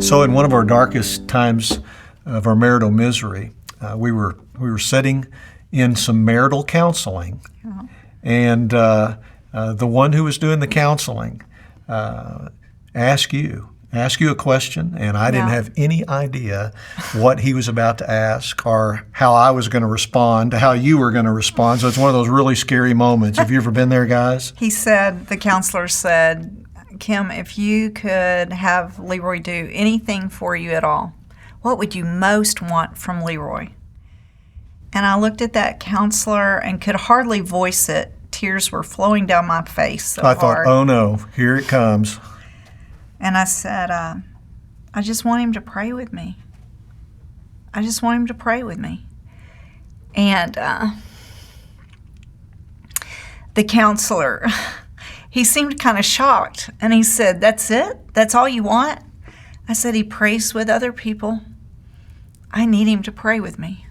So in one of our darkest times of our marital misery, we were sitting in some marital counseling, and the one who was doing the counseling asked you a question, and I didn't have any idea what he was about to ask or how I was going to respond to how you were going to respond. So it's one of those really scary moments. Have you ever been there, guys? The counselor said, Kim, if you could have LeRoy do anything for you at all, what would you most want from LeRoy? And I looked at that counselor and could hardly voice it. Tears were flowing down my face so I thought, hard. oh no, here it comes. And I said, I just want him to pray with me. I just want him to pray with me. And the counselor, he seemed kind of shocked. And he said, that's it? That's all you want? I said, he prays with other people. I need him to pray with me.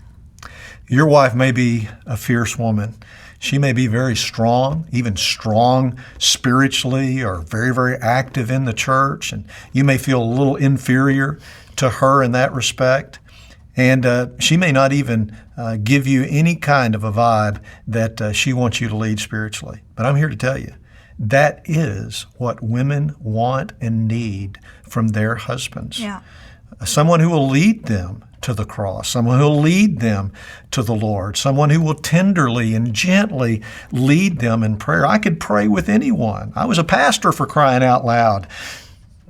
Your wife may be a fierce woman. She may be very strong, even strong spiritually, or very, very active in the church, and you may feel a little inferior to her in that respect. And she may not even give you any kind of a vibe that she wants you to lead spiritually. But I'm here to tell you, that is what women want and need from their husbands. Yeah. Someone who will lead them to the cross, someone who will lead them to the Lord, someone who will tenderly and gently lead them in prayer. I could pray with anyone. I was a pastor, for crying out loud,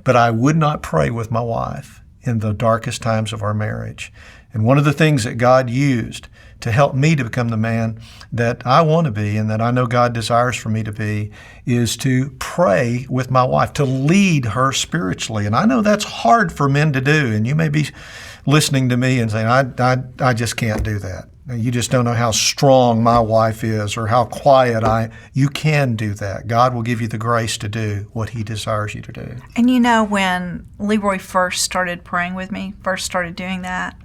but I would not pray with my wife in the darkest times of our marriage. And one of the things that God used to help me to become the man that I want to be and that I know God desires for me to be is to pray with my wife, to lead her spiritually. And I know that's hard for men to do, and you may be listening to me and saying, I just can't do that. You just don't know how strong my wife is or how quiet you can do that. God will give you the grace to do what He desires you to do. And you know, when LeRoy first started praying with me, first started doing that,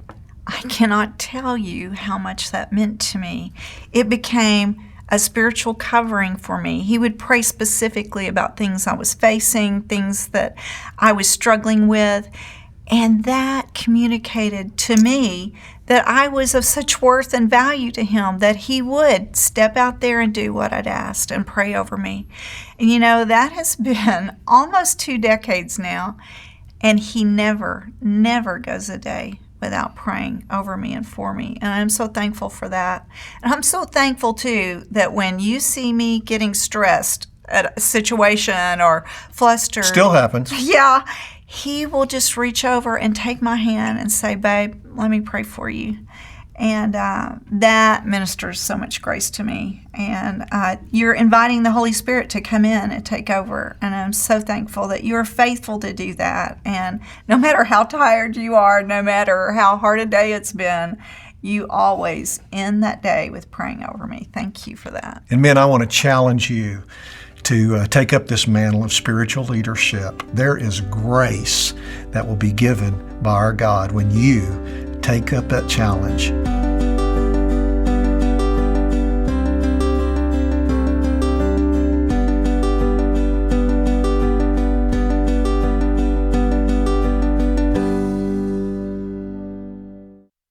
I cannot tell you how much that meant to me. It became a spiritual covering for me. He would pray specifically about things I was facing, things that I was struggling with, and that communicated to me that I was of such worth and value to him that he would step out there and do what I'd asked and pray over me. And you know, that has been almost 2 decades now, and he never goes a day without praying over me and for me. And I'm so thankful for that. And I'm so thankful, too, that when you see me getting stressed at a situation or flustered. Still happens. Yeah. He will just reach over and take my hand and say, babe, let me pray for you. And that ministers so much grace to me. And you're inviting the Holy Spirit to come in and take over. And I'm so thankful that you're faithful to do that. And no matter how tired you are, no matter how hard a day it's been, you always end that day with praying over me. Thank you for that. And men, I want to challenge you to take up this mantle of spiritual leadership. There is grace that will be given by our God when you take up that challenge